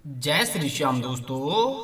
जय श्री श्याम दोस्तों।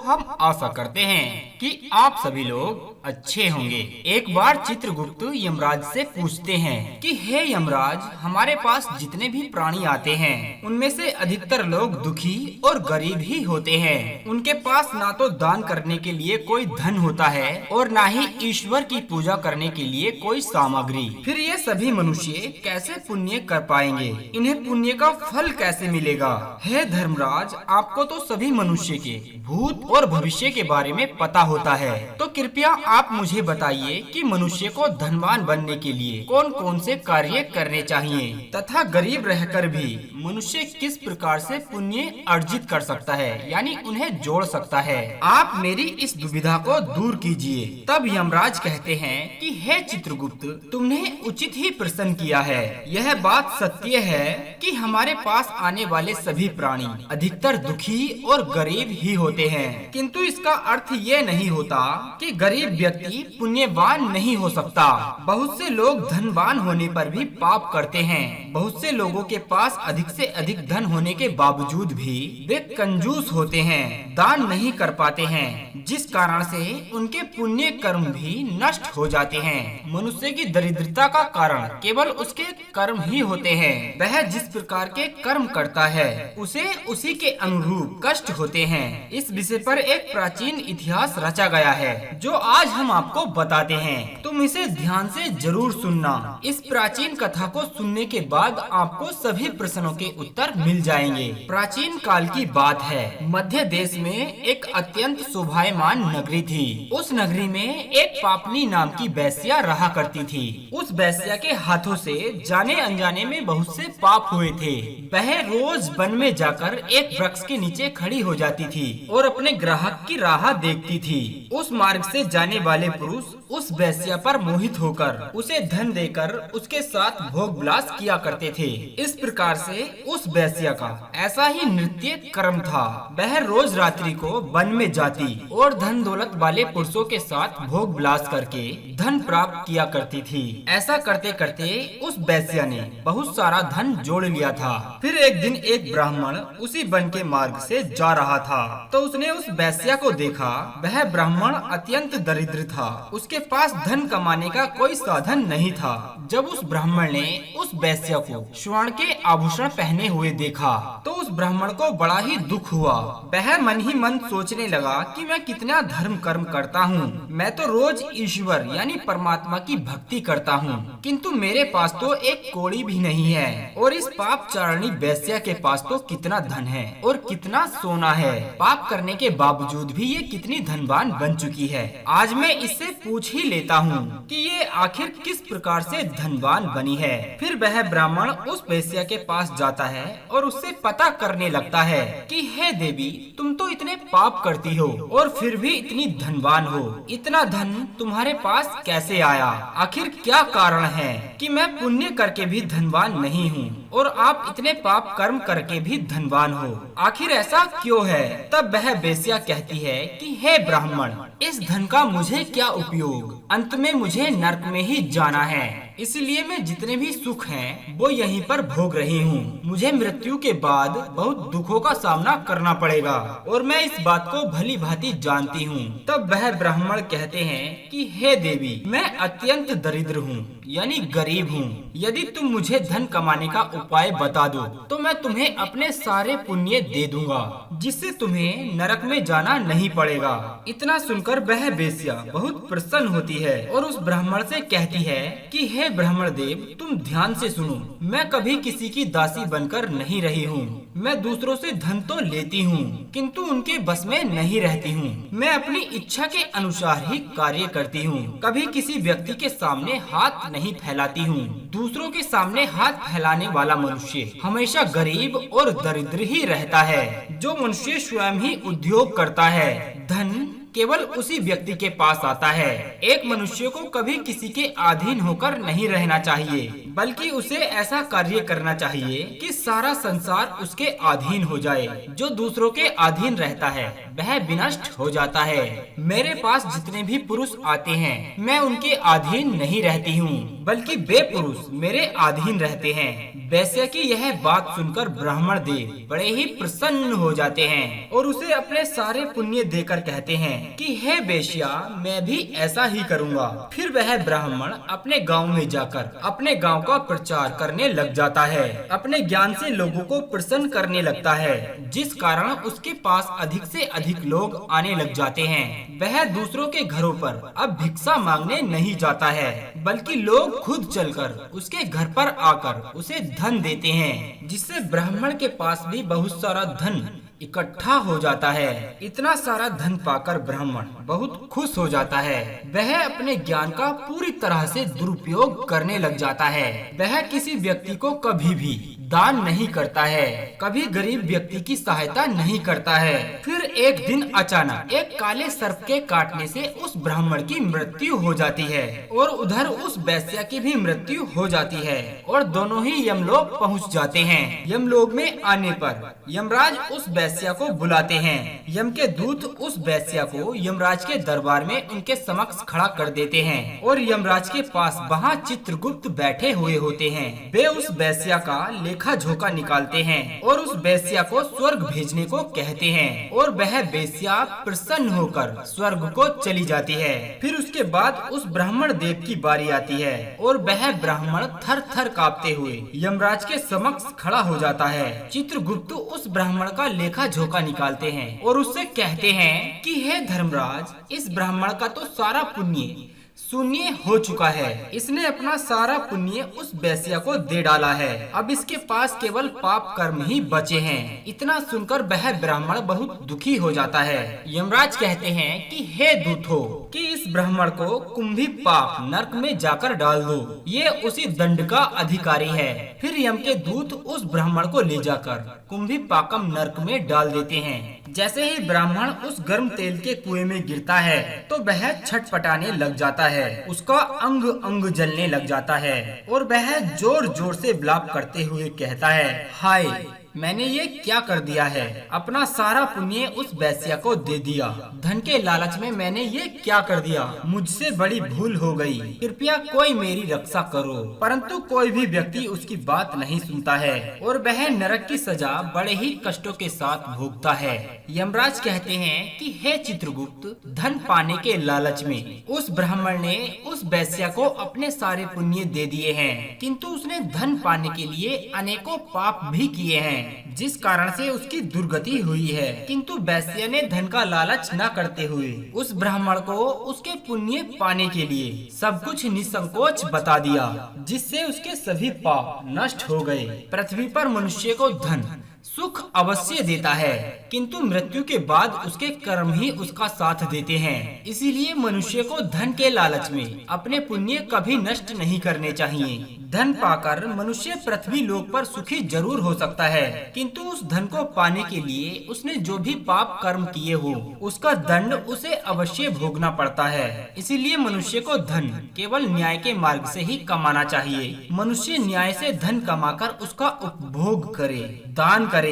हम आशा करते हैं कि आप सभी लोग अच्छे होंगे। एक बार चित्रगुप्त यमराज से पूछते हैं कि हे यमराज, हमारे पास जितने भी प्राणी आते हैं उनमें से अधिकतर लोग दुखी और गरीब ही होते हैं। उनके पास ना तो दान करने के लिए कोई धन होता है और ना ही ईश्वर की पूजा करने के लिए कोई सामग्री। फिर ये सभी मनुष्य कैसे पुण्य कर पाएंगे? इन्हें पुण्य का फल कैसे मिलेगा? हे धर्मराज, आपको तो सभी मनुष्य के भूत और भविष्य के बारे में पता होता है, तो कृपया आप मुझे बताइए कि मनुष्य को धनवान बनने के लिए कौन कौन से कार्य करने चाहिए तथा गरीब रहकर भी मनुष्य किस प्रकार से पुण्य अर्जित कर सकता है, यानी उन्हें जोड़ सकता है। आप मेरी इस दुविधा को दूर कीजिए। तब यमराज कहते हैं कि हे चित्रगुप्त, तुमने उचित ही प्रश्न किया है। यह बात सत्य है कि हमारे पास आने वाले सभी प्राणी अधिकतर दुखी और गरीब ही होते हैं, किंतु इसका अर्थ ये नहीं होता कि गरीब व्यक्ति पुण्यवान नहीं हो सकता। बहुत से लोग धनवान होने पर भी पाप करते हैं। बहुत से लोगों के पास अधिक से अधिक धन होने के बावजूद भी वे कंजूस होते हैं, दान नहीं कर पाते हैं, जिस कारण से उनके पुण्य कर्म भी नष्ट हो जाते हैं। मनुष्य की दरिद्रता का कारण केवल उसके कर्म ही होते हैं। वह जिस प्रकार के कर्म करता है उसे उसी के अनुरूप कष्ट होते हैं। इस विषय पर एक प्राचीन इतिहास रचा गया है जो आज हम आपको बताते हैं। तुम इसे ध्यान से जरूर सुनना। इस प्राचीन कथा को सुनने के बाद आपको सभी प्रश्नों के उत्तर मिल जाएंगे। प्राचीन काल की बात है। मध्य देश में एक अत्यंत शोभायमान नगरी थी। उस नगरी में एक पापनी नाम की वेश्या रहा करती थी। उस वेश्या के हाथों से जाने अनजाने में बहुत से पाप हुए थे। वह रोज वन में जाकर एक वृक्ष के नीचे खड़ी हो जाती थी और अपने ग्राहक की राह देखती थी। उस मार्ग से जाने वाले पुरुष उस वेश्या पर मोहित होकर उसे धन देकर उसके साथ भोग विलास किया करते थे। इस प्रकार से उस वेश्या का ऐसा ही नृत्य कर्म था। वह रोज रात्रि को वन में जाती और धन दौलत वाले पुरुषों के साथ भोग विलास करके धन प्राप्त किया करती थी। ऐसा करते करते उस वेश्या ने बहुत सारा धन जोड़ लिया था। फिर एक दिन एक ब्राह्मण उसी वन के मार्ग से जा रहा था, तो उसने उस वेश्या को देखा। वह ब्राह्मण अत्यंत दरिद्र था। उसके पास धन कमाने का कोई साधन नहीं था। जब उस ब्राह्मण ने उस वेश्या को स्वर्ण के आभूषण पहने हुए देखा तो उस ब्राह्मण को बड़ा ही दुख हुआ। वह मन ही मन सोचने लगा कि मैं कितना धर्म कर्म करता हूँ। मैं तो रोज ईश्वर यानी परमात्मा की भक्ति करता हूँ, किंतु मेरे पास तो एक कौड़ी भी नहीं है और इस पाप चारणी वेश्या के पास तो कितना धन है और कितना सोना है। पाप करने के बावजूद भी ये कितनी धनवान बन चुकी है। आज मैं इससे पूछ ही लेता हूँ कि ये आखिर किस प्रकार से धनवान बनी है। फिर वह ब्राह्मण उस वेश्या के पास जाता है और उससे पता करने लगता है कि हे देवी, तुम तो इतने पाप करती हो और फिर भी इतनी धनवान हो। इतना धन तुम्हारे पास कैसे आया? आखिर क्या कारण है कि मैं पुण्य करके भी धनवान नहीं हूँ और आप इतने पाप कर्म करके भी धनवान हो? आखिर ऐसा क्यों है? तब वह वेश्या कहती है कि हे ब्राह्मण, इस धन का मुझे क्या उपयोग? अंत में मुझे नरक में ही जाना है, इसलिए मैं जितने भी सुख हैं वो यहीं पर भोग रही हूँ। मुझे मृत्यु के बाद बहुत दुखों का सामना करना पड़ेगा और मैं इस बात को भली भांति जानती हूँ। तब वह ब्राह्मण कहते हैं कि हे देवी, मैं अत्यंत दरिद्र हूँ यानी गरीब हूँ। यदि तुम मुझे धन कमाने का उपाय बता दो तो मैं तुम्हें अपने सारे पुण्य दे दूंगा, जिससे तुम्हें नरक में जाना नहीं पड़ेगा। इतना सुनकर वह वेश्या बहुत प्रसन्न होती है और उस ब्राह्मण से कहती है कि हे ब्राह्मण देव, तुम ध्यान से सुनो। मैं कभी किसी की दासी बनकर नहीं रही हूँ। मैं दूसरों से धन तो लेती हूँ किंतु उनके बस में नहीं रहती हूँ। मैं अपनी इच्छा के अनुसार ही कार्य करती हूँ। कभी किसी व्यक्ति के सामने हाथ नहीं फैलाती हूँ। दूसरों के सामने हाथ फैलाने वाला मनुष्य हमेशा गरीब और दरिद्र ही रहता है। जो मनुष्य स्वयं ही उद्योग करता है, धन केवल उसी व्यक्ति के पास आता है। एक मनुष्य को कभी किसी के अधीन होकर नहीं रहना चाहिए, बल्कि उसे ऐसा कार्य करना चाहिए कि सारा संसार उसके अधीन हो जाए। जो दूसरों के अधीन रहता है वह विनष्ट हो जाता है। मेरे पास जितने भी पुरुष आते हैं मैं उनके अधीन नहीं रहती हूँ, बल्कि वे पुरुष मेरे अधीन रहते हैं। वैसे कि यह बात सुनकर ब्राह्मण देव बड़े ही प्रसन्न हो जाते हैं और उसे अपने सारे पुण्य देकर कहते हैं कि हे वेश्या, मैं भी ऐसा ही करूँगा। फिर वह ब्राह्मण अपने गांव में जाकर अपने गांव का प्रचार करने लग जाता है, अपने ज्ञान से लोगों को प्रसन्न करने लगता है, जिस कारण उसके पास अधिक से अधिक लोग आने लग जाते हैं। वह दूसरों के घरों पर अब भिक्षा मांगने नहीं जाता है, बल्कि लोग खुद चलकर उसके घर पर आकर उसे धन देते हैं, जिससे ब्राह्मण के पास भी बहुत सारा धन इकट्ठा हो जाता है। इतना सारा धन पाकर ब्राह्मण बहुत खुश हो जाता है। वह अपने ज्ञान का पूरी तरह से दुरुपयोग करने लग जाता है। वह किसी व्यक्ति को कभी भी दान नहीं करता है, कभी गरीब व्यक्ति की सहायता नहीं करता है। फिर एक दिन अचानक एक काले सर्प के काटने से उस ब्राह्मण की मृत्यु हो जाती है और उधर उस वैश्या की भी मृत्यु हो जाती है और दोनों ही यमलोक पहुंच जाते हैं। यमलोक में आने पर यमराज उस वैश्या को बुलाते हैं। यम के दूत उस वैश्या को यमराज के दरबार में उनके समक्ष खड़ा कर देते हैं और यमराज के पास वहाँ चित्रगुप्त बैठे हुए होते हैं। वे उस वैश्या का लेखा झोंका निकालते हैं और उस वैश्या को स्वर्ग भेजने को कहते हैं और वह वैश्या प्रसन्न होकर स्वर्ग को चली जाती है। फिर उसके बाद उस ब्राह्मण देव की बारी आती है और वह ब्राह्मण थर थर कांपते हुए यमराज के समक्ष खड़ा हो जाता है। चित्रगुप्त उस ब्राह्मण का लेखा झोंका निकालते हैं और उससे कहते हैं कि हे धर्मराज, इस ब्राह्मण का तो सारा पुण्य शून्य हो चुका है। इसने अपना सारा पुण्य उस वैश्या को दे डाला है। अब इसके पास केवल पाप कर्म ही बचे हैं। इतना सुनकर वह ब्राह्मण बहुत दुखी हो जाता है। यमराज कहते हैं कि हे दूतो, कि इस ब्राह्मण को कुंभी पाक नरक में जाकर डाल दो, ये उसी दंड का अधिकारी है। फिर यम के दूत उस ब्राह्मण को ले जाकर कुंभी पाकम नरक में डाल देते हैं। जैसे ही ब्राह्मण उस गर्म तेल के कुएं में गिरता है तो वह छटपटाने लग जाता है, उसका अंग अंग जलने लग जाता है और वह जोर जोर से विलाप करते हुए कहता है, हाय, मैंने ये क्या कर दिया है। अपना सारा पुण्य उस वैश्या को दे दिया। धन के लालच में मैंने ये क्या कर दिया। मुझसे बड़ी भूल हो गई। कृपया कोई मेरी रक्षा करो। परंतु कोई भी व्यक्ति उसकी बात नहीं सुनता है और वह नरक की सजा बड़े ही कष्टों के साथ भोगता है। यमराज कहते हैं कि हे चित्रगुप्त, धन पाने के लालच में उस ब्राह्मण ने उस वैश्या को अपने सारे पुण्य दे दिए हैं, किंतु उसने धन पाने के लिए अनेकों पाप भी किए हैं, जिस कारण से उसकी दुर्गति हुई है। किंतु वैश्य ने धन का लालच न करते हुए उस ब्राह्मण को उसके पुण्य पाने के लिए सब कुछ निसंकोच बता दिया, जिससे उसके सभी पाप नष्ट हो गए। पृथ्वी पर मनुष्य को धन सुख अवश्य देता है, किंतु मृत्यु के बाद उसके कर्म ही उसका साथ देते हैं। इसीलिए मनुष्य को धन के लालच में अपने पुण्य कभी नष्ट नहीं करने चाहिए। धन पाकर मनुष्य पृथ्वी लोक पर सुखी जरूर हो सकता है, किंतु उस धन को पाने के लिए उसने जो भी पाप कर्म किए हो उसका दंड उसे अवश्य भोगना पड़ता है। इसीलिए मनुष्य को धन केवल न्याय के मार्ग से ही कमाना चाहिए। मनुष्य न्याय से धन कमाकर उसका उपभोग करे, दान करे,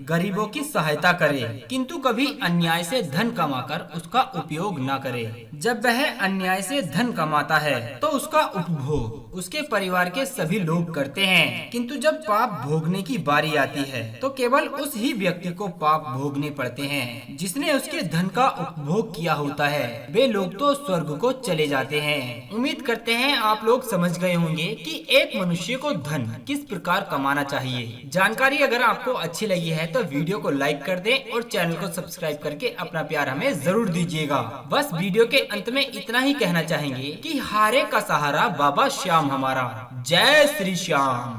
गरीबों की सहायता करे, किंतु कभी अन्याय से धन कमाकर उसका उपयोग न करे। जब वह अन्याय से धन कमाता है तो उसका उपभोग उसके परिवार के सभी लोग करते हैं, किंतु जब पाप भोगने की बारी आती है तो केवल उस ही व्यक्ति को पाप भोगने पड़ते हैं जिसने उसके धन का उपभोग किया होता है। वे लोग तो स्वर्ग को चले जाते हैं। उम्मीद करते हैं आप लोग समझ गए होंगे कि एक मनुष्य को धन किस प्रकार कमाना चाहिए। जानकारी अगर आपको अच्छी लगी है तो वीडियो को लाइक कर दें और चैनल को सब्सक्राइब करके अपना प्यार हमें जरूर दीजिएगा। बस वीडियो के अंत में इतना ही कहना चाहेंगे कि हारे का सहारा बाबा श्याम हमारा। जय श्री श्याम।